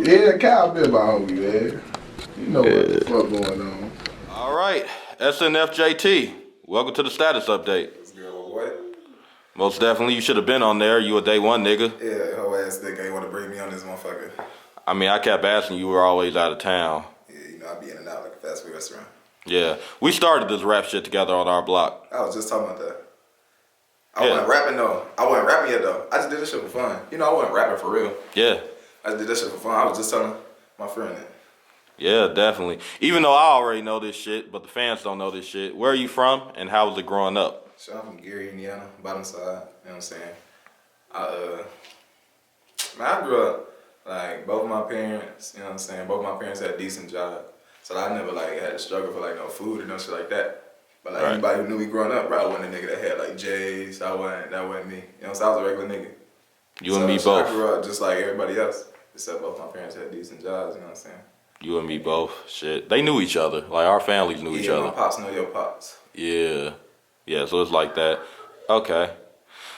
Yeah, Kyle been my homie, man. You know what the fuck going on. All right, SNF JT, welcome to the status update. What's good, my boy? Most definitely, you should have been on there. You a day one nigga. Yeah, whole ass nigga ain't want to bring me on this motherfucker. I mean, I kept asking you, were always out of town. Yeah, you know, I be in and out like a fast food restaurant. Yeah, we started this rap shit together on our block. I was just talking about that. I wasn't rapping though. I wasn't rapping yet though. I just did this shit for fun. You know, I wasn't rapping for real. Yeah. I just did this shit for fun. I was just telling my friend that. Yeah, definitely. Even though I already know this shit, but the fans don't know this shit. Where are you from, and how was it growing up? So I'm from Gary, Indiana, bottom side. You know what I'm saying? I grew up like both my parents. You know what I'm saying? Both my parents had decent jobs, so I never like had to struggle for like no food or no shit like that. But like anybody who knew me growing up, bro, I wasn't a nigga that had like J's. That wasn't me. You know, so I was a regular nigga. You and me both. I grew up just like everybody else, except both my parents had decent jobs. You know what I'm saying? You and me both. Shit, they knew each other. Like our families knew each other. My pops know your pops. Yeah, yeah. So it's like that. Okay.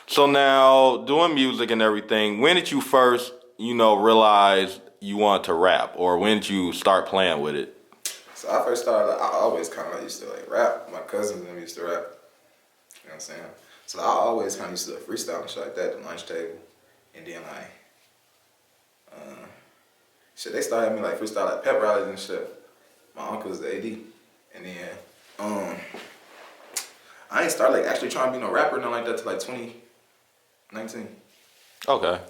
So now doing music and everything. When did you first, realize you wanted to rap, or when did you start playing with it? So I first started. I always kind of used to like rap. My cousins and them used to rap. You know what I'm saying? So I always kind of used to freestyle and shit like that at the lunch table, and then like. Shit, they started having me like freestyle like pep rallies and shit. My uncle was the AD. And then I ain't started like actually trying to be no rapper or nothing like that till like 2019. Okay.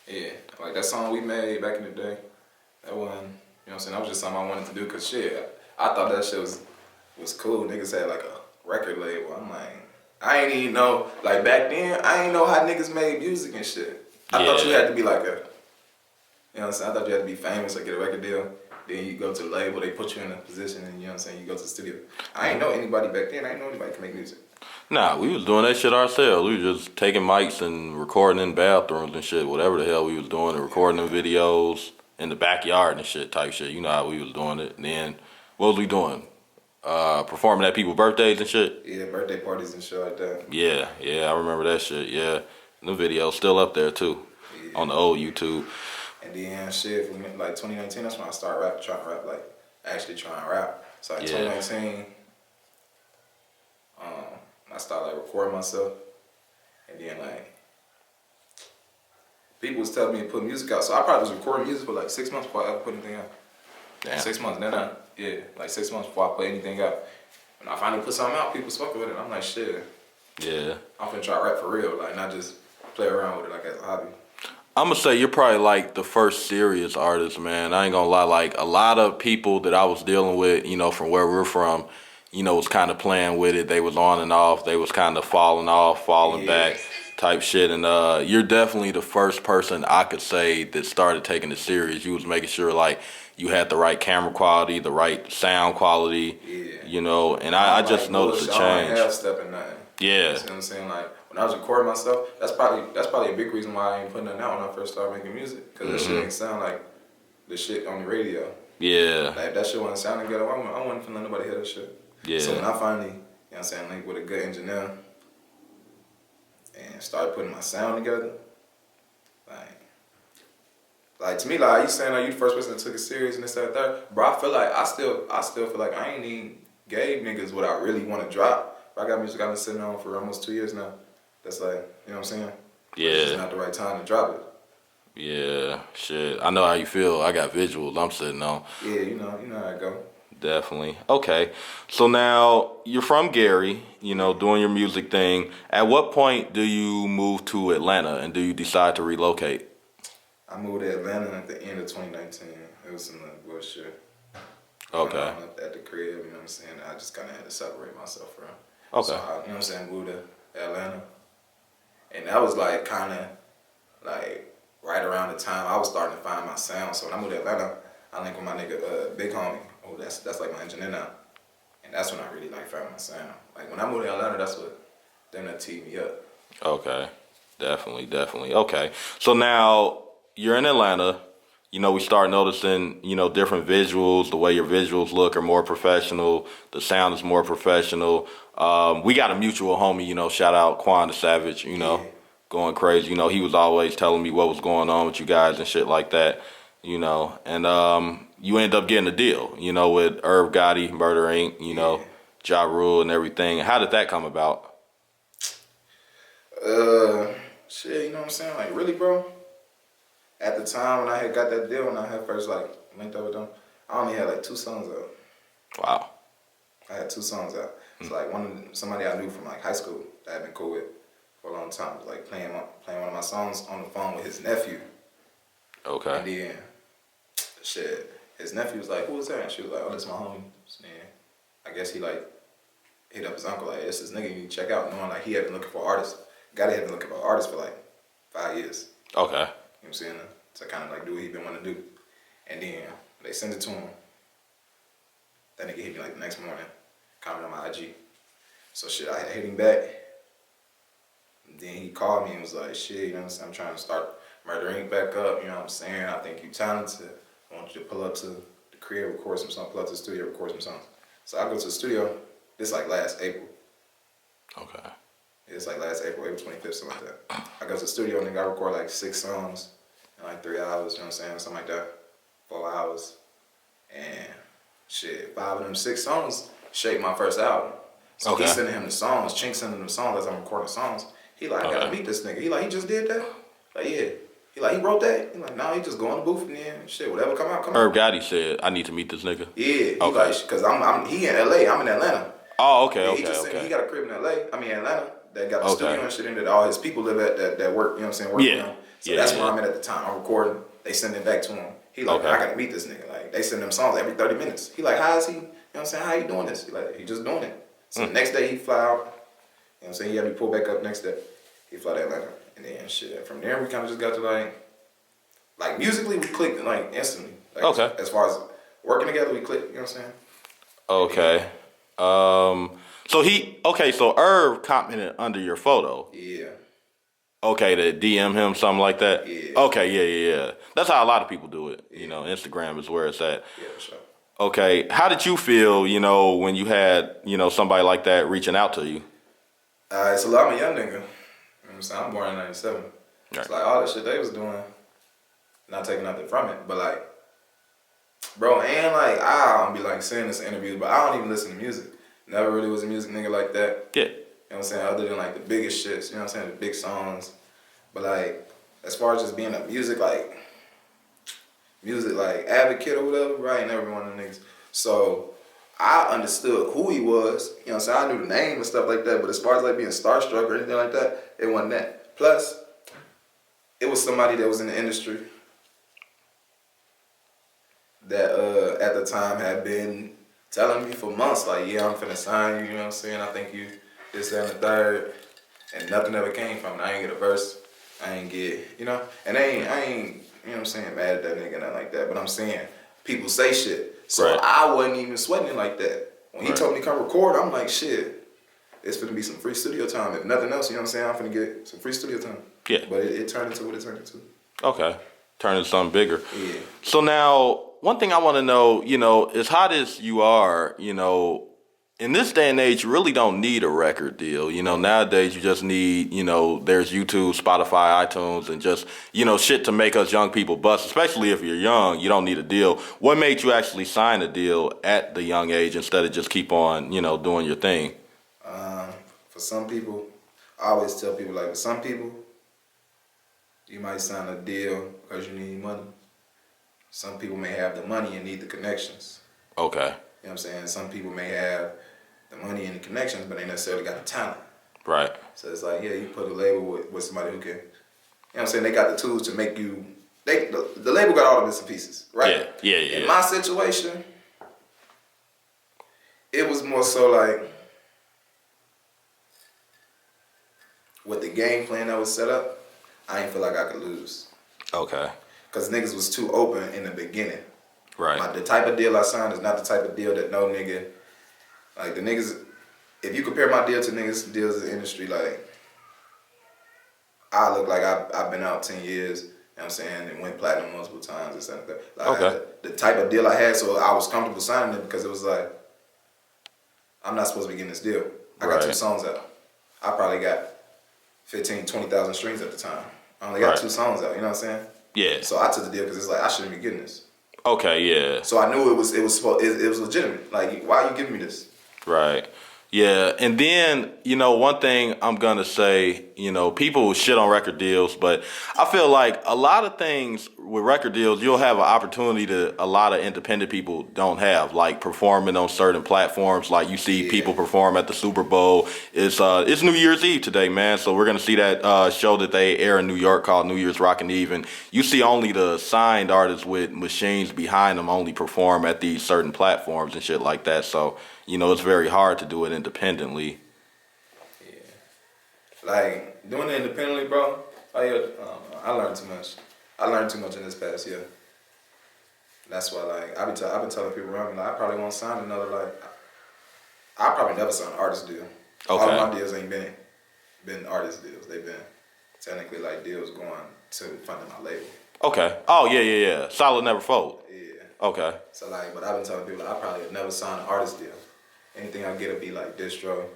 Yeah. Like that song we made back in the day, that one, you know what I'm saying, that was just something I wanted to do cause shit, I thought that shit was cool. Niggas had like a record label. I'm like, I ain't even know, like back then, I ain't know how niggas made music and shit. I thought you had to be like you know what I'm saying? I thought you had to be famous or get a record deal. Then you go to the label, they put you in a position, and you know what I'm saying? You go to the studio. I ain't know anybody back then. I ain't know anybody can make music. Nah, we was doing that shit ourselves. We was just taking mics and recording in bathrooms and shit, whatever the hell we was doing, and recording them videos in the backyard and shit type shit. You know how we was doing it. And then, what was we doing? Performing at people's birthdays and shit? Yeah, birthday parties and shit like that. Yeah, I remember that shit, yeah. And the video's still up there, too, on the old YouTube. And then shit, like 2019, that's when I started trying to rap, like actually trying to rap. So like 2019, I started like recording myself, and then like people was telling me to put music out. So I probably was recording music for like 6 months before I ever put anything out. Damn. 6 months, like 6 months before I put anything out. When I finally put something out, people was fucking with it. I'm like, shit. Yeah. I'm finna try to rap for real, like not just play around with it like as a hobby. I'm gonna say you're probably like the first serious artist, man. I ain't gonna lie. Like a lot of people that I was dealing with, from where we're from, was kind of playing with it. They was on and off. They was kind of falling off, falling back type shit. And you're definitely the first person I could say that started taking it serious. You was making sure like you had the right camera quality, the right sound quality, and I just noticed a change. I don't have step in nothing. Yeah. You know what I'm saying? Like, when I was recording myself, that's probably a big reason why I ain't putting nothing out when I first started making music. Because that shit ain't sound like the shit on the radio. Yeah. Like, if that shit wasn't sounding good, I wasn't finna let nobody hear that shit. Yeah. So when I finally, linked with a good engineer and started putting my sound together, like to me, like you saying, like you the first person that took it serious and this, that, that, bro, I feel like I still feel like I ain't even gave niggas what I really want to drop. But I got music I've been sitting on for almost 2 years now. That's like, you know what I'm saying? Yeah. It's just not the right time to drop it. Yeah, shit. I know how you feel. I got visuals I'm sitting on. Yeah, you know how it go. Definitely. Okay. So now you're from Gary, doing your music thing. At what point do you move to Atlanta and do you decide to relocate? I moved to Atlanta at the end of 2019. It was some bullshit. Okay. At the crib, you know what I'm saying? I just kind of had to separate myself from. Okay. So I, you know what I'm saying, moved to Atlanta. And that was like kind of like right around the time I was starting to find my sound. So when I moved to Atlanta, I linked with my nigga Big Homie. Oh, that's like my engineer now. And that's when I really like found my sound. Like when I moved to Atlanta, that's what them that teed me up. Okay. Definitely. Okay. So now you're in Atlanta. We start noticing, different visuals. The way your visuals look are more professional. The sound is more professional. We got a mutual homie, shout out Quan the Savage, going crazy. He was always telling me what was going on with you guys and shit like that. you know, and you end up getting a deal, you know, with Irv Gotti, Murder Inc., you know, Ja Rule and everything. How did that come about? Shit, you know what I'm saying? Like, really, bro? At the time when I had got that deal, when I had first, like, linked up with them, I only had, like, 2 songs out. Wow. I had 2 songs out. It's like somebody I knew from, like, high school that I'd been cool with for a long time was, like, playing one of my songs on the phone with his nephew. Okay. And then, shit, his nephew was like, who was that? And she was like, oh, that's my homie. And I guess he, like, hit up his uncle, like, it's this nigga you need to check out, knowing, like, he had been looking for artists. Gotti had been looking for artists for, like, 5 years. Okay. You know what I'm saying? To kind of, like, do what he been wanting to do. And then they sent it to him. That nigga hit me, like, the next morning, commented on my IG. So, shit, I hit him back. And then he called me and was like, shit, you know what I'm saying? I'm trying to start Murder Inc. back up, you know what I'm saying? I think you talented. I want you to pull up to the crib, record some songs, pull up to the studio, record some songs. So I go to the studio, this like last April. Okay. It's like last April 25th, something like that. I go to the studio and then I record like 6 songs in like 3 hours, you know what I'm saying? Something like that. 4 hours. And shit, 5 of them 6 songs shaped my first album. So he's sending him the songs, Chink sending him the songs as I'm recording songs. He like, I gotta meet this nigga. He like, he just did that? Like, yeah. He like, he wrote that? He like, no, he just go in the booth and then shit, whatever come out, come out. Irv Gotti said, I need to meet this nigga. Yeah, he like, cause he in LA, I'm in Atlanta. Oh, okay, He just said he got a crib in Atlanta, that got the studio and shit in that all his people live at that work, you know what I'm saying, work with him. So that's where I'm at the time. I'm recording, they send it back to him. He like, I gotta meet this nigga. Like, they send him songs every 30 minutes. He like, how is he, you know what I'm saying, how you doing this? He like, he just doing it. So the next day he fly out, you know what I'm saying, he had me pull back up next day. He fly to Atlanta. And then shit, from there we kind of just got to like musically we clicked like instantly. Like, as far as working together, we clicked, you know what I'm saying? Okay. So Irv commented under your photo. Yeah. Okay, to DM him, something like that? Yeah. Okay, yeah. That's how a lot of people do it. Yeah. You know, Instagram is where it's at. Yeah, for sure. Okay, how did you feel, you know, when you had, you know, somebody like that reaching out to you? It's a lot of young nigga. You know what I'm saying? I'm born in 97. Right. It's like all the shit they was doing, not taking nothing from it, but like, bro, and like, I'll be like saying this in interviews, but I don't even listen to music. Never really was a music nigga like that. Yeah. You know what I'm saying? Other than like the biggest shits, you know what I'm saying? The big songs. But like, as far as just being a music like advocate or whatever, bro, I ain't never been one of them niggas. So I understood who he was, you know what I'm saying? I knew the name and stuff like that, but as far as like being starstruck or anything like that, it wasn't that. Plus, it was somebody that was in the industry that at the time had been telling me for months, like, yeah, I'm finna sign you, you know what I'm saying? I think you this, that, and the third. And nothing ever came from it. I ain't get a verse. I ain't get, you know? And I ain't, you know what I'm saying, mad at that nigga, nothing like that. But I'm saying, people say shit. So I wasn't even sweating it like that. When he told me to come record, I'm like, shit, it's finna be some free studio time. If nothing else, you know what I'm saying, I'm finna get some free studio time. Yeah. But it turned into what it turned into. Okay. Turned into something bigger. Yeah. So now, one thing I want to know, you know, as hot as you are, you know, in this day and age, you really don't need a record deal. You know, nowadays you just need, you know, there's YouTube, Spotify, iTunes, and just, you know, shit to make us young people bust. Especially if you're young, you don't need a deal. What made you actually sign a deal at the young age instead of just keep on, you know, doing your thing? For some people, I always tell people, like, for some people, you might sign a deal because you need money. Some people may have the money and need the connections. Okay. You know what I'm saying? Some people may have the money and the connections, but they necessarily got the talent. Right. So it's like, yeah, you put a label with somebody who can, you know what I'm saying? They got the tools to make you, the label got all the bits and pieces, right? Yeah. In my situation, it was more so like, with the game plan that was set up, I didn't feel like I could lose. Okay. Because niggas was too open in the beginning. Right. The type of deal I signed is not the type of deal that no nigga, like the niggas, if you compare my deal to niggas' deals in the industry, like, I look like I've been out 10 years, you know what I'm saying, and went platinum multiple times and stuff like that. Like, okay. The type of deal I had, so I was comfortable signing it because it was like, I'm not supposed to be getting this deal. I got 2 songs out. I probably got 15, 20,000 streams at the time. I only got 2 songs out, you know what I'm saying? Yeah. So I took the deal because it's like I shouldn't be getting this. Okay, yeah. So I knew it was legitimate. Like, why are you giving me this? Right. Yeah. And then, one thing I'm going to say, people shit on record deals, but I feel like a lot of things with record deals, you'll have an opportunity a lot of independent people don't have, like performing on certain platforms. Like you see people perform at the Super Bowl. It's New Year's Eve today, man. So we're going to see that show that they air in New York called New Year's Rockin' Eve. And you see only the signed artists with machines behind them only perform at these certain platforms and shit like that. So, it's very hard to do it independently. Yeah. Like, doing it independently, bro, I learned too much. I learned too much in this past year. That's why, like, I've been telling people around me, like, I probably won't sign another, like, I probably never sign an artist deal. Okay. All of my deals ain't been artist deals. They've been technically, like, deals going to funding my label. Okay. Oh, yeah. Solid never fold. Yeah. Okay. So, like, but I've been telling people, like, I probably never sign an artist deal. Anything I get will be like distro, you know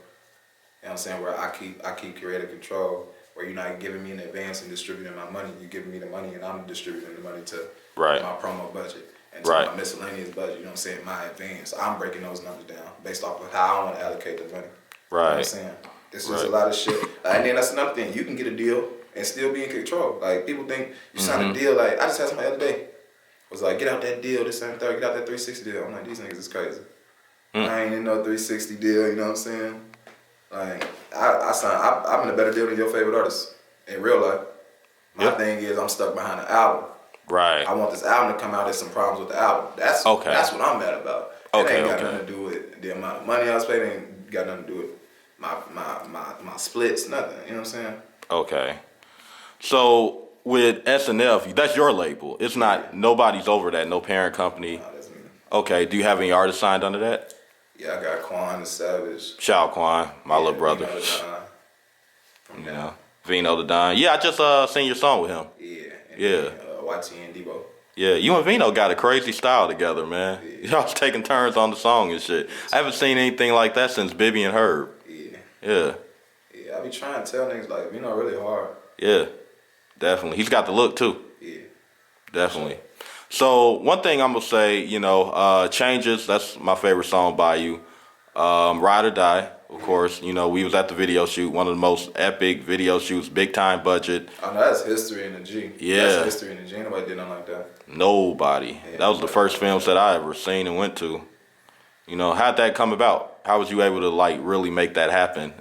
what I'm saying, where I keep creative control, where you're not giving me in advance and distributing my money, you're giving me the money and I'm distributing the money to my promo budget and to my miscellaneous budget, you know what I'm saying, my advance. I'm breaking those numbers down based off of how I want to allocate the money. You know what I'm saying? It's just a lot of shit. And then that's another thing, you can get a deal and still be in control. Like, people think you sign a deal, like, I just had somebody the other day, was like, get out that deal, this and third, get out that 360 deal. I'm like, these niggas is crazy. I ain't in no 360 deal, you know what I'm saying? Like, I'm in a better deal than your favorite artist in real life. My thing is, I'm stuck behind an album. Right. I want this album to come out. There's some problems with the album. That's what I'm mad about. It ain't got nothing to do with the amount of money I was paid. It ain't got nothing to do with my splits, nothing. You know what I'm saying? Okay. So with SNF, that's your label. It's not, nobody's over that, no parent company. Nah, that's me. Okay. Do you have any artists signed under that? Yeah, I got Quan the Savage. Shout out Quan, my little brother. Vino the Don. Yeah, I just seen your song with him. Yeah. YT and Debo. Yeah, you and Vino got a crazy style together, man. Y'all was taking turns on the song and shit. I haven't seen anything like that since Bibby and Herb. Yeah, I be trying to tell niggas, like, Vino really hard. Yeah, definitely. He's got the look too. Yeah. Definitely. So one thing I'm gonna say, Changes, that's my favorite song by you. Ride or Die, of course. We was at the video shoot, one of the most epic video shoots, big time budget. Oh, no, that's history in the G. Yeah. That's history in the G. Nobody did nothing like that. Nobody. Yeah, that was the first films that I ever seen and went to. How'd that come about? How was you able to, like, really make that happen?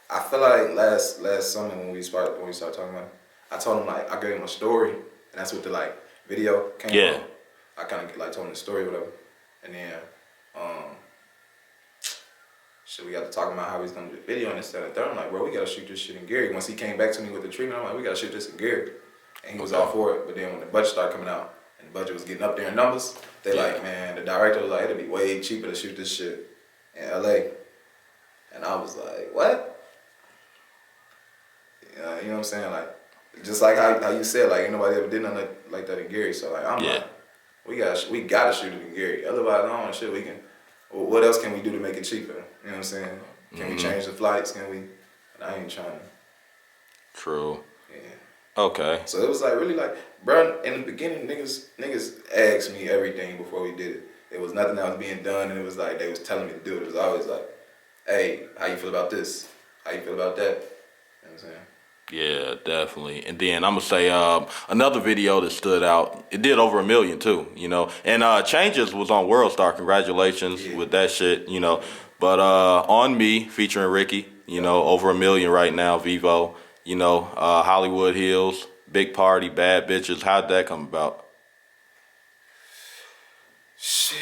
I feel like last summer when we started talking about it, I told him, like, I gave him a story, and that's what the, like, video came from. I kind of, like, told him the story or whatever. And then, we got to talking about how he's going to do the video and this, that, and third. I'm like, bro, we got to shoot this shit in Gary. Once he came back to me with the treatment, I'm like, we got to shoot this in Gary. And he was all for it. But then when the budget started coming out, and the budget was getting up there in numbers, they like, man, the director was like, it'd be way cheaper to shoot this shit in LA. And I was like, what? You know what I'm saying? Like, just like how you said, like, ain't nobody ever did nothing like that in Gary. So, like, I'm like, we gotta shoot it in Gary. Otherwise, I don't know, shit, what else can we do to make it cheaper? You know what I'm saying? Can we change the flights? Can we? And I ain't trying to. True. Yeah. Okay. So it was like, really, like, bro, in the beginning, niggas asked me everything before we did it. It was nothing that was being done, and it was like, they was telling me to do it. It was always like, hey, how you feel about this? How you feel about that? You know what I'm saying? Yeah, definitely. And then I'm gonna say another video that stood out. It did over 1 million too, And Changes was on World Star. Congratulations with that shit, But On Me featuring Ricky, over 1 million right now. Vivo, Hollywood Hills, Big Party, Bad Bitches. How'd that come about? Shit,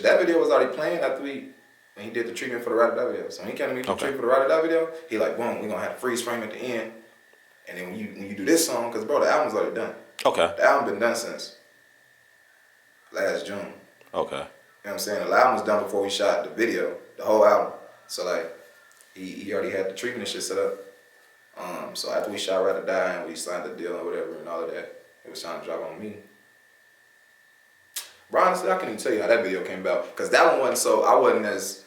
that video was already playing after when he did the treatment for the Ride or Die video. So when he came to me for the treatment for the Ride or Die video, he like, boom, we gonna have a freeze frame at the end. And then when you do this song, cause bro, the album's already done. Okay. The album been done since last June. Okay. You know what I'm saying? The album was done before we shot the video, the whole album. So like, he already had the treatment and shit set up. So after we shot Ride or Die and we signed the deal or whatever and all of that, it was time to drop On Me. Bro, honestly, I can't even tell you how that video came about. Cause that one wasn't I wasn't as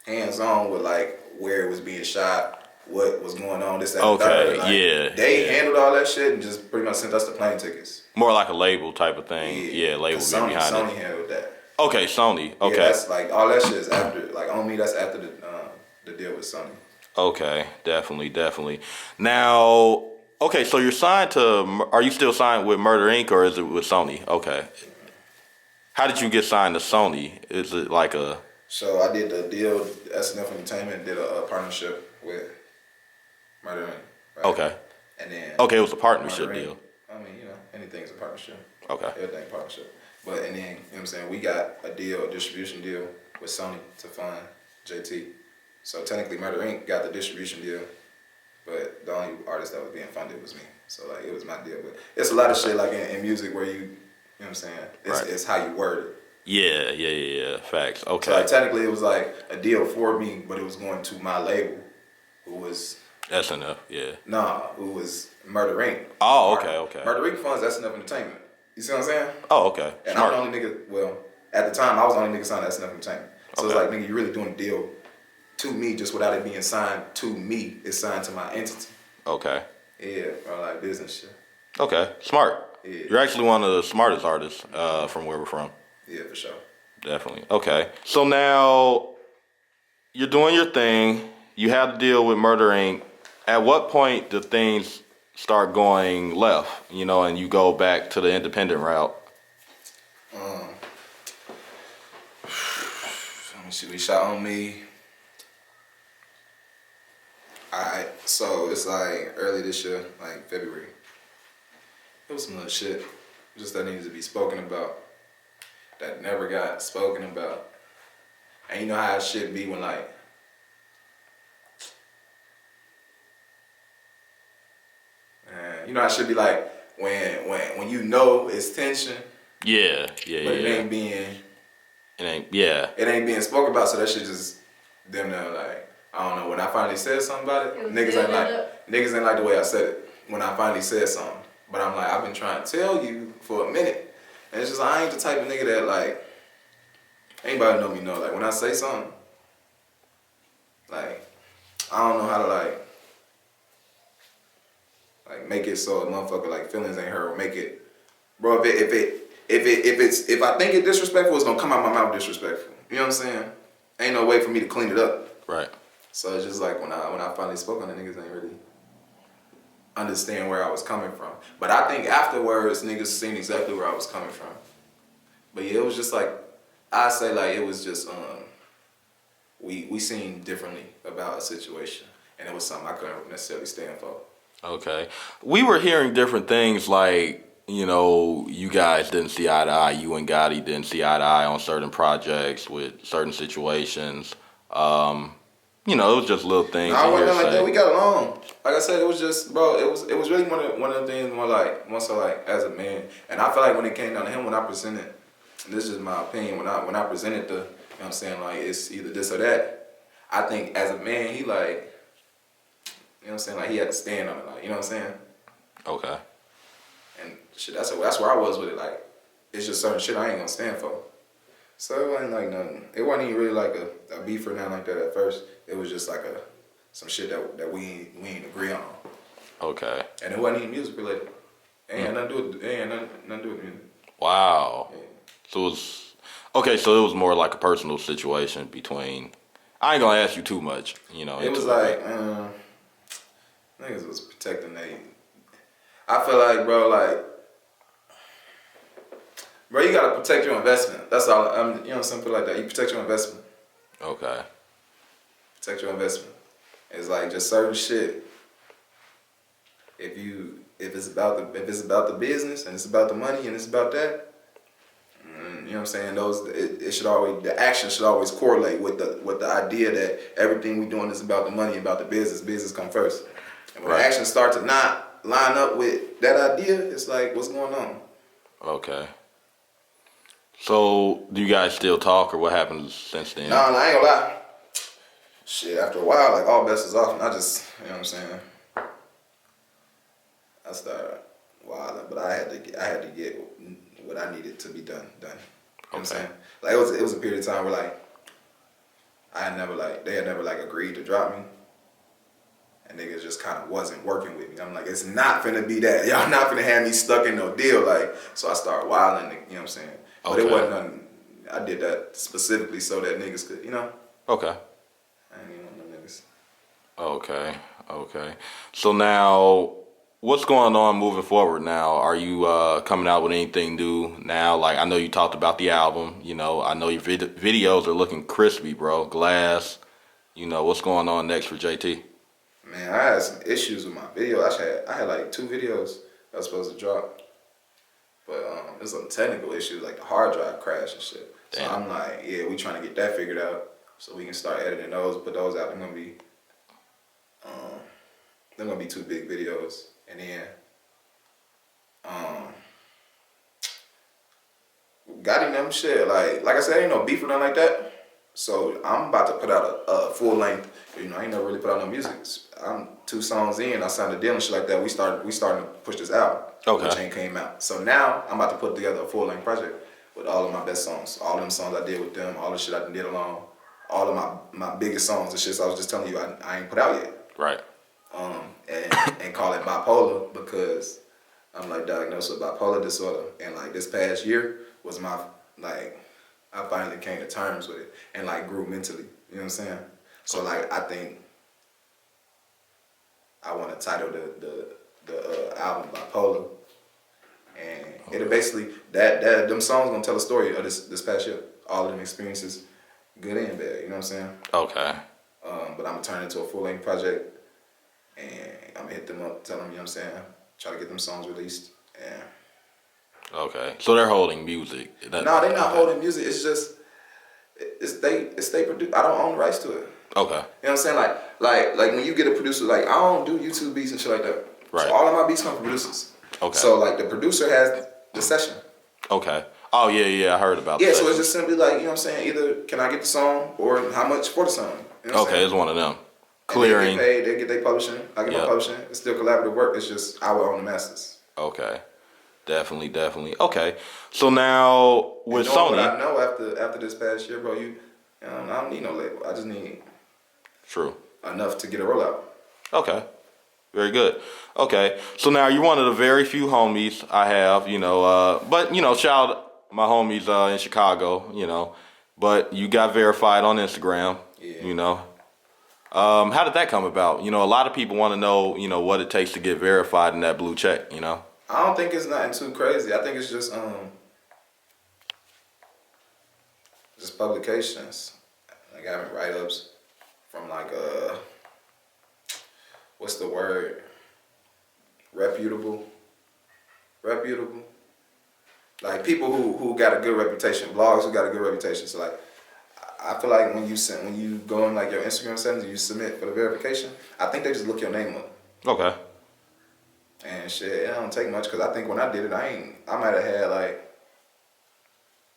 hands on with like where it was being shot, what was going on, this, that, and Okay, the third. Like, yeah. They handled all that shit and just pretty much sent us the plane tickets. More like a label type of thing. Yeah, label being behind Sony it. handled that. Okay, Sony. Okay. Yeah, that's like all that shit is after. Like on me, that's after the deal with Sony. Okay, definitely. Now, okay, so you're signed to. Are you still signed with Murder Inc. or is it with Sony? Okay. How did you get signed to Sony? Is it like a? So I did the deal. SNF Entertainment did a partnership with Murder Inc. Right? Okay. And then. Okay, it was a partnership Murder Inc. deal. I mean, anything's a partnership. Okay. Everything partnership. But and then, you know what I'm saying, we got a distribution deal with Sony to fund JT. So technically Murder Inc. got the distribution deal, but the only artist that was being funded was me. So like it was my deal. But it's a lot of shit like in music where you know what I'm saying? It's how you word it. Yeah. Facts. Okay. So like technically it was like a deal for me, but it was going to my label, who was SNF, yeah. who was Murder Inc. Oh, okay. Murder Inc. funds SNF Entertainment. You see what I'm saying? Oh, okay. And Smart. I'm the only nigga, well, at the time, I was the only nigga signed to SNF Entertainment. So it's like, nigga, you really doing a deal to me just without it being signed to me. It's signed to my entity. Okay. Yeah, or like business shit. Okay, smart. Yeah. You're actually one of the smartest artists from where we're from. Yeah, for sure. Definitely. Okay. So now you're doing your thing. You have to deal with Murder Inc. At what point do things start going left, and you go back to the independent route? Let me see. We shot on me. Alright, so it's like early this year, like February. It was some little shit just that needs to be spoken about that never got spoken about. And you know how it should be when like you know how it should be like when you know it's tension. Yeah. But it ain't being It ain't being spoken about, so that shit just them there like I don't know. When I finally said something about it, niggas ain't like the way I said it. When I finally said something, but I'm like I've been trying to tell you for a minute, and it's just I ain't the type of nigga that like anybody know me know like when I say something, like I don't know how to like make it so a motherfucker like feelings ain't hurt or make it, bro. If I think it disrespectful, it's gonna come out my mouth disrespectful. You know what I'm saying? Ain't no way for me to clean it up. Right. So it's just like when I finally spoke on it, niggas ain't really understand where I was coming from. But I think afterwards, niggas seen exactly where I was coming from. But yeah, it was just like I say like it was just we seen differently about a situation, and it was something I couldn't necessarily stand for. Okay. We were hearing different things like, you guys didn't see eye to eye. You and Gotti didn't see eye to eye on certain projects with certain situations. It was just little things. No, it wasn't like that. We got along. Like I said, it was just, bro. It was really one of the things more so like as a man. And I feel like when it came down to him, when I presented, this is my opinion. When I presented you know what I'm saying, like it's either this or that. I think as a man, he like, you know what I'm saying, like he had to stand on it, like you know what I'm saying. Okay. And shit, that's where I was with it. Like it's just certain shit I ain't gonna stand for. So it wasn't like nothing. It wasn't even really like a beef or nothing like that at first. It was just like some shit that we ain't agree on. Okay. And it wasn't even music related. It ain't had nothing to do with music. Wow. Yeah. So it was more like a personal situation between. I ain't gonna ask you too much, It was like niggas was protecting they. I feel like, bro, you gotta protect your investment. That's all. Something like that. You protect your investment. Okay. Protect your investment. It's like just certain shit. If it's about the business and it's about the money and it's about that, you know what I'm saying? It should always, the action should always correlate with the idea that everything we doing is about the money, about the business. Business come first. And when the action starts to not line up with that idea, it's like, what's going on? Okay. So, do you guys still talk, or what happened since then? Nah, I ain't gonna lie. Shit, after a while, like all bets is off, and I just, you know what I'm saying? I started wilding, but I had to get what I needed to be done. You know what I'm saying? Like it was a period of time where like they had never like agreed to drop me. And niggas just kind of wasn't working with me. I'm like, it's not finna be that. Y'all not finna have me stuck in no deal. Like, so I started wilding, you know what I'm saying? But it wasn't nothing. I did that specifically so that niggas could, you know? Okay. I ain't even on them niggas. Okay. So now, what's going on moving forward now? Are you coming out with anything new now? Like, I know you talked about the album. You know, I know your videos are looking crispy, bro. Glass. You know, what's going on next for JT? Man, I had some issues with my video. I had like 2 videos I was supposed to drop. But there's some technical issues, like the hard drive crash and shit. Damn. So I'm like, yeah, we trying to get that figured out so we can start editing those, put those out. They're gonna be 2 big videos. And then Gotti them shit, like I said, ain't no beef or nothing like that. So I'm about to put out a full length. You know, I ain't never really put out no music. I'm 2 songs in. I signed a deal and shit like that. We starting to push this out. Okay. Which ain't came out. So now I'm about to put together a full length project with all of my best songs, all them songs I did with them, all the shit I did alone, all of my biggest songs, the shit I was just telling you I ain't put out yet. Right. And call it bipolar because I'm like diagnosed with bipolar disorder, and like this past year was my like I finally came to terms with it and like grew mentally. You know what I'm saying? So like I think I want to title the album Bipolar, and it'll basically that them songs gonna tell a story of this past year, all of them experiences, good and bad. You know what I'm saying? Okay. But I'm gonna turn it into a full length project, and I'm gonna hit them up, tell them, you know what I'm saying, try to get them songs released. And Okay. So they're holding music. no, they're not holding music. It's just they produce. I don't own the rights to it. Okay. You know what I'm saying? Like when you get a producer, like I don't do YouTube beats and shit like that. Right. So all of my beats come from producers. Okay. So like the producer has the session. Okay. Oh yeah, I heard about that. Yeah, so it's just simply like, you know what I'm saying, either can I get the song or how much for the song. You know what I'm saying? It's one of them. And Clearing. they get their publishing. I get my publishing. It's still collaborative work. It's just I will own the masters. Okay. Definitely. Okay. So now with Sony. What I know after this past year, bro, I don't need no label. I just need enough to get a rollout. Okay. Very good. Okay. So now you're one of the very few homies I have, you know, but you know, shout out my homies in Chicago, you know. But you got verified on Instagram, you know. How did that come about? You know, a lot of people want to know, you know, what it takes to get verified in that blue check, you know. I don't think it's nothing too crazy. I think it's just publications. Like having write-ups from like what's the word? Reputable. Like people who got a good reputation, blogs who got a good reputation. So like I feel like when you go in like your Instagram settings and you submit for the verification, I think they just look your name up. Okay. And shit, it don't take much because I think when I did it, I might have had like,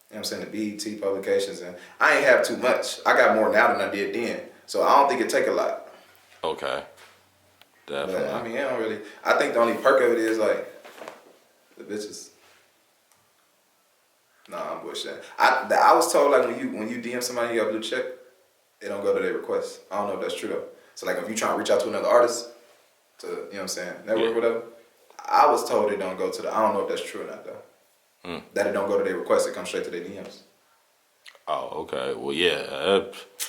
you know what I'm saying, the BET publications, and I ain't have too much. I got more now than I did then. So I don't think it take a lot. Okay. Definitely. But, I mean, it don't really, I think the only perk of it is like the bitches. Nah, I'm bullshit. I was told like when you DM somebody you got a blue check, it don't go to their request. I don't know if that's true though. So like if you trying to reach out to another artist to, you know what I'm saying, network, whatever, I was told it don't go to I don't know if that's true or not though. That it don't go to their request, it comes straight to their DMs. Oh, okay. Well, yeah.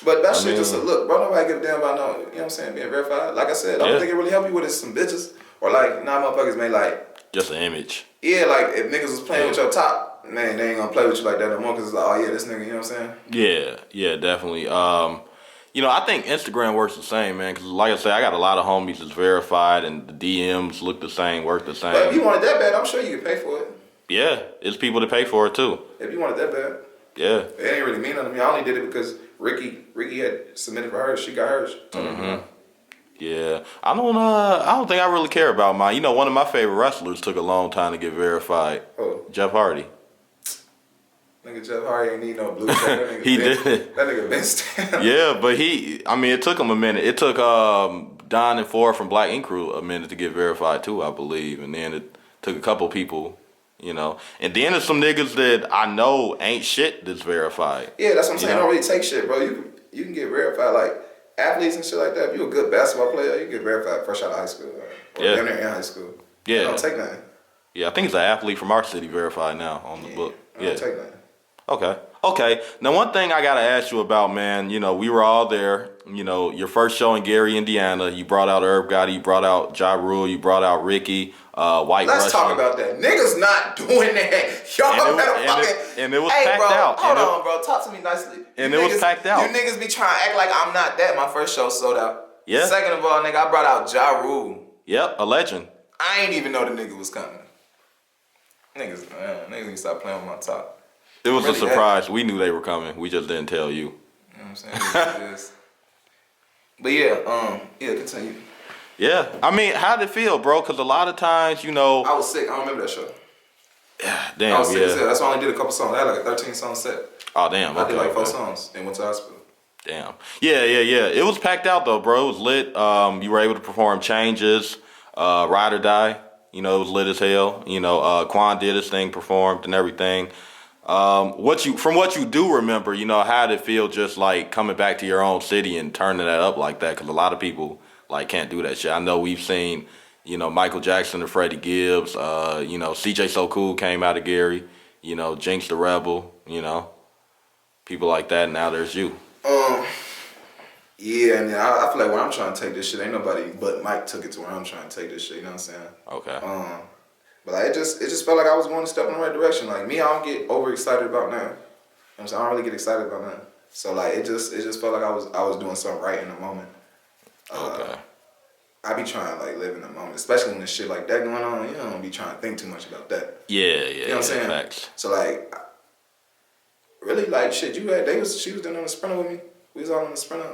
But that shit just a look, bro. Nobody give a damn about no, you know what I'm saying, being verified. Like I said, I don't think it really help you with is some bitches or like motherfuckers may like just an image. Yeah, like if niggas was playing with your top, man, they ain't gonna play with you like that no more because it's like, oh yeah, this nigga, you know what I'm saying? Yeah, definitely. You know, I think Instagram works the same, man. Because like I said, I got a lot of homies that's verified, and the DMs look the same, work the same. But if you wanted that bad, I'm sure you could pay for it. Yeah, it's people that pay for it too. If you wanted that bad. Yeah. It ain't really mean nothing to me. I only did it because Ricky had submitted for hers. She got hers. Yeah, I don't think I really care about mine. You know, one of my favorite wrestlers took a long time to get verified. Oh. Jeff Hardy. Nigga, Jeff Hardy ain't need no blue check. He did. That nigga been stamped. Yeah, but it took him a minute. It took Don and Ford from Black Ink Crew a minute to get verified too, I believe. And then it took a couple people, you know. And then there's some niggas that I know ain't shit that's verified. Yeah, that's what I'm saying. It don't really take shit, bro. you can get verified like athletes and shit like that. If you're a good basketball player, you get verified fresh out of high school or down there in high school. Yeah, I don't take nothing. Yeah, I think it's an athlete from our city verified now on the book. I don't take nothing. Okay. Now, one thing I gotta ask you about, man. You know, we were all there. You know, your first show in Gary, Indiana. You brought out Irv Gotti. You brought out Ja Rule. You brought out Ricky. White Let's Russian. talk about that. Niggas not doing that. Y'all better fucking. And it was hey, packed bro, out. Hold on, bro. Talk to me nicely. And it was packed out. You niggas be trying to act like I'm not that. My first show sold out. Yeah. Second of all, nigga, I brought out Ja Rule. Yep, a legend. I ain't even know the nigga was coming. Niggas need to stop playing with my top. It was really a surprise. We knew they were coming. We just didn't tell you. You know what I'm saying? But yeah, continue. Yeah, I mean, how did it feel, bro? Because a lot of times, you know, I was sick. I don't remember that show. Damn, I was sick as hell. That's why I only did a couple songs. I had like a 13-song set. Oh, damn. I did like 4 songs and went to hospital. Damn. Yeah. It was packed out though, bro. It was lit. You were able to perform Changes, Ride or Die. You know, it was lit as hell. You know, Quan did his thing, performed and everything. From what you do remember, you know, how did it feel just like coming back to your own city and turning that up like that? Because a lot of people like can't do that shit. I know we've seen, you know, Michael Jackson and Freddie Gibbs. You know, CJ So Cool came out of Gary. You know, Jinx the Rebel. You know, people like that. Now there's you. Yeah, and I feel like where I'm trying to take this shit, ain't nobody but Mike took it to where I'm trying to take this shit. You know what I'm saying? Okay. But like, it just felt like I was going to step in the right direction. Like me, I don't get overexcited about nothing. You know what I'm saying? I don't really get excited about nothing. So like it just felt like I was doing something right in the moment. Okay. I be trying to like live in the moment, especially when there's shit like that going on. You don't be trying to think too much about that. Yeah. You know what I'm saying? Facts. So like, really like shit. She was doing on the Sprinter with me. We was all on the Sprinter.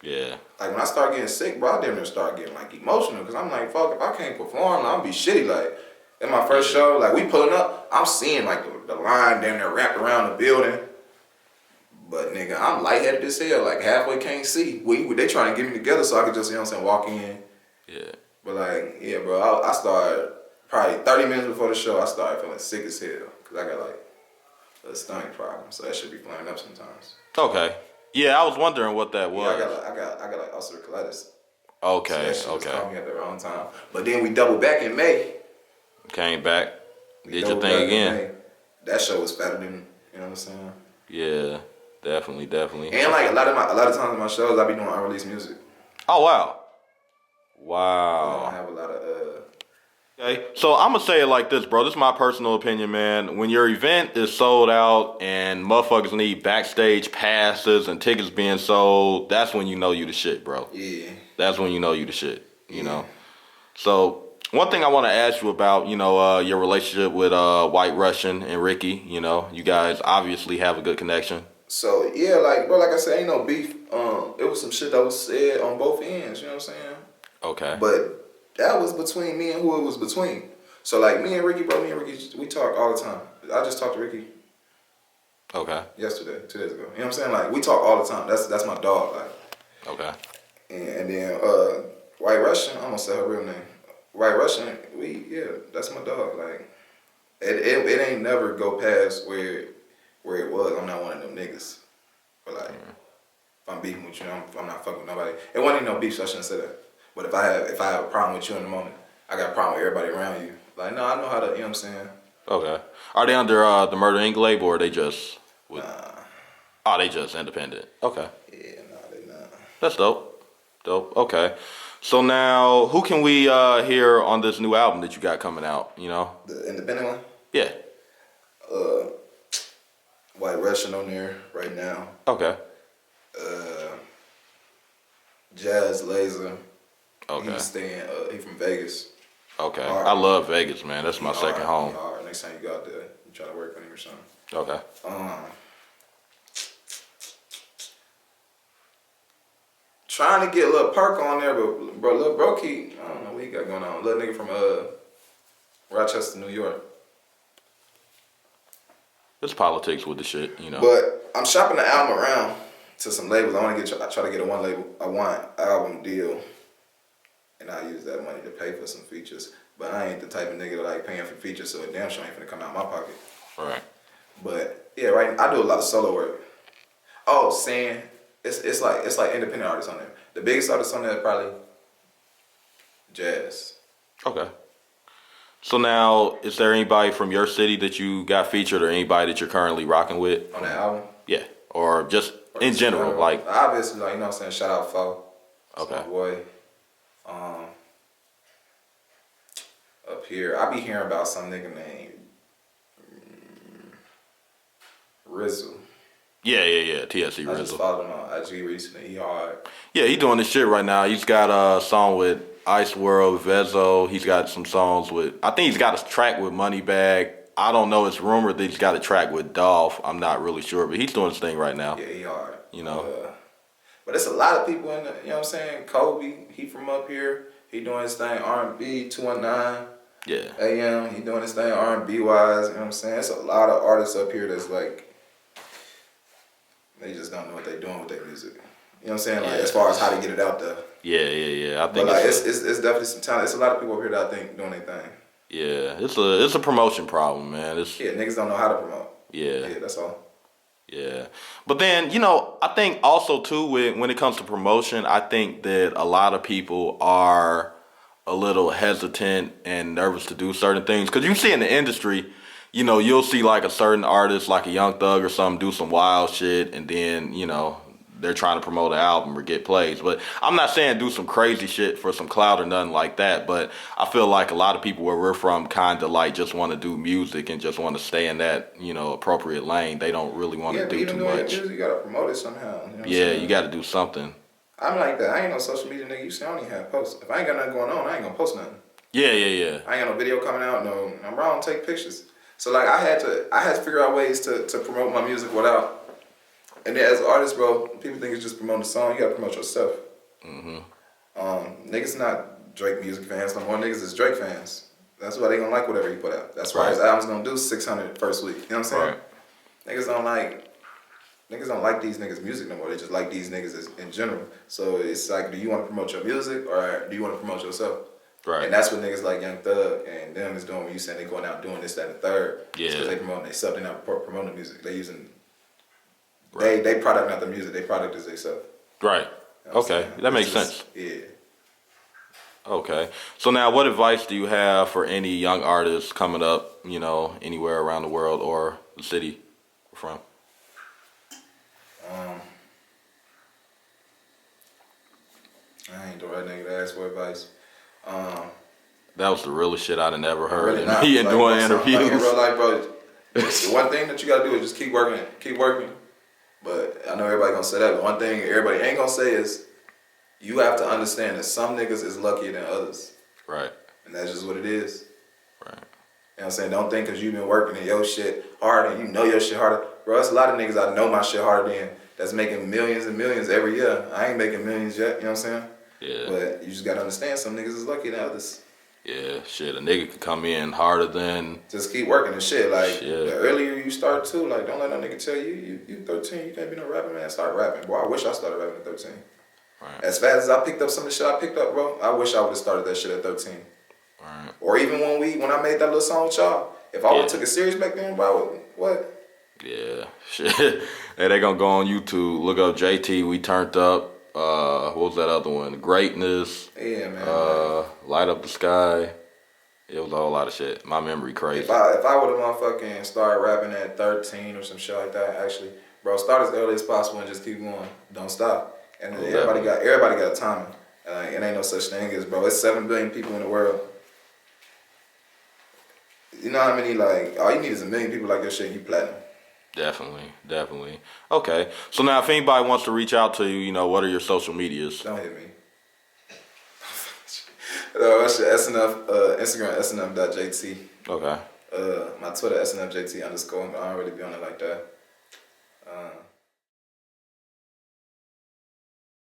Yeah. Like when I start getting sick, bro, I damn near start getting like emotional because I'm like, fuck, if I can't perform, I'll be shitty. Like in my first show, like we pulling up, I'm seeing like the line damn near wrapped around the building. But nigga, I'm lightheaded as hell, like halfway can't see. They trying to get me together so I could just, you know what I'm saying, walk in. Yeah. But like, yeah, bro, I started probably 30 minutes before the show, I started feeling sick as hell because I got like a stomach problem, so that should be flaring up sometimes. Okay. Yeah, I was wondering what that was. Yeah, I got like ulcerative colitis. Okay. So that caught me at the wrong time. But then we doubled back in May. Came back. Did your thing again. That show was fatter than, you know what I'm saying? Yeah, definitely. And like a lot of times in my shows, I be doing unreleased music. Oh wow. I don't have a lot of Okay, so I'm gonna say it like this, bro. This is my personal opinion, man. When your event is sold out and motherfuckers need backstage passes and tickets being sold, that's when you know you the shit, bro. Yeah. That's when you know you the shit, you know? So, one thing I want to ask you about, you know, your relationship with White Russian and Ricky, you know, you guys obviously have a good connection. So, yeah, like, bro, like I said, ain't no beef. It was some shit that was said on both ends, you know what I'm saying? Okay. But that was between me and who it was between. So, like, me and Ricky, we talk all the time. I just talked to Ricky. Okay. Yesterday, 2 days ago. You know what I'm saying? Like, we talk all the time. That's my dog, like. Okay. And then White Russian, I'm gonna say her real name. White Russian, that's my dog. Like, it ain't never go past where it was. I'm not one of them niggas. But like, if I'm beefing with you, I'm not fucking with nobody. It wasn't even no beef, so I shouldn't say that. But if I have a problem with you in the moment, I got a problem with everybody around you. Like, no, I know how to, you know what I'm saying? Okay. Are they under the Murder Inc. label or are they just Oh, they just independent. Okay. Yeah, no, they not. That's dope. Okay. So now, who can we hear on this new album that you got coming out, you know? The independent one? Yeah. White Russian on there right now. Okay. Jazz Laser. Okay. He from Vegas. Okay. I love Vegas, man. That's my second home. Next time you go out there, you try to work on him or something. Okay. Trying to get Lil Perk on there, but bro, Lil Brokey, I don't know what he got going on. Little nigga from Rochester, New York. It's politics with the shit, you know. But I'm shopping the album around to some labels. I try to get a one album deal, and I use that money to pay for some features. But I ain't the type of nigga that like paying for features, so it damn sure ain't finna come out of my pocket. All right. But yeah, right. I do a lot of solo work. Oh, San it's like independent artists on there. The biggest artists on there is probably Jazz. Okay. So now, is there anybody from your city that you got featured, or anybody that you're currently rocking with On that album? Yeah, or just in general, like obviously, like, you know what I'm saying. Shout out Fo. Okay. My boy. Up here, I be hearing about some nigga named Rizzle. Yeah. TSC I just Rizzle. followed him on IG recently. He hard. Yeah, he doing this shit right now. He's got a song with Ice World, Vezo. He's got some songs with. I think he's got a track with Moneybag. I don't know. It's rumored that he's got a track with Dolph. I'm not really sure, but he's doing his thing right now. Yeah, he hard. You know. But it's a lot of people in the. You know what I'm saying? Kobe, he from up here. He doing his thing. R&B 219. Yeah. AM, he doing his thing R&B wise. You know what I'm saying? It's a lot of artists up here that's like. They just don't know what they're doing with their music. You know what I'm saying? Like, as far as how to get it out there. Yeah. I think but like, it's definitely some talent. It's a lot of people up here that I think doing their thing. Yeah, it's a promotion problem, man. Niggas don't know how to promote. Yeah, that's all. Yeah, but then I think also too when it comes to promotion, I think that a lot of people are a little hesitant and nervous to do certain things because you see in the industry. You'll see like a certain artist, like a Young Thug or something, do some wild shit, and then, they're trying to promote an album or get plays. But I'm not saying do some crazy shit for some clout or nothing like that, but I feel like a lot of people where we're from kind of like just want to do music and just want to stay in that, appropriate lane. They don't really want to do too much. Music, you got to promote it somehow. You got to do something. I'm like that. I ain't no social media nigga. You see, I don't even have posts. If I ain't got nothing going on, I ain't going to post nothing. Yeah. I ain't got no video coming out. No, I'm wrong. Take pictures. So like I had to figure out ways to promote my music without. And then as an artist, bro, people think it's just promoting the song. You gotta promote yourself. Niggas not Drake music fans no more. Niggas is Drake fans. That's why they gonna like whatever he put out. That's why his album's gonna do 600 first week. You know what I'm saying? Right. Niggas don't like these niggas' music no more. They just like these niggas in general. So it's like, do you want to promote your music or do you want to promote yourself? Right. And that's what niggas like Young Thug and them is doing when you saying they going out doing this, that, and the third. Yeah. Because they promoting themselves. They're not promoting the music. They using they product, not the music. They product is themselves. Right. You know okay. That makes sense. Yeah. Okay. So now what advice do you have for any young artists coming up, anywhere around the world or the city we're from? I ain't the right nigga to ask for advice. That was the realest shit I'd have never heard. Really not. Me and doing interviews. Like in real life, bro, the one thing that you gotta do is just keep working. But I know everybody gonna say that, but one thing everybody ain't gonna say is you have to understand that some niggas is luckier than others. Right. And that's just what it is. Right. You know what I'm saying? Don't think because you've been working in your shit harder and you know your shit harder. Bro, there's a lot of niggas I know my shit harder than that's making millions and millions every year. I ain't making millions yet, you know what I'm saying? Yeah. But you just gotta understand some niggas is luckier than others. Yeah, shit. A nigga could come in harder than. Just keep working and shit. Like, the earlier you start too, like, don't let that nigga tell you 13, you can't be no rapper, man. Start rapping. Boy, I wish I started rapping at 13. Right. As fast as I picked up some of the shit I picked up, bro, I wish I would have started that shit at 13. Right. Or even when I made that little song with y'all, if I would have took it serious back then, bro, what? Yeah, shit. Hey, they gonna go on YouTube, look up JT, We Turned Up. What was that other one? Greatness. Yeah, man. Light Up the Sky. It was a whole lot of shit. My memory crazy. If I would have motherfucking started rapping at 13 or some shit like that, actually, bro, start as early as possible and just keep going. Don't stop. And everybody got a timing. It ain't no such thing as, bro, it's 7 billion people in the world. You know how many, like, all you need is 1 million people like your shit, you platinum. Definitely. Okay. So now if anybody wants to reach out to you, what are your social medias? Don't hit me. That's your SNF, Instagram, snf.jt. Okay. My Twitter, snfjt_. I don't really be on it like that.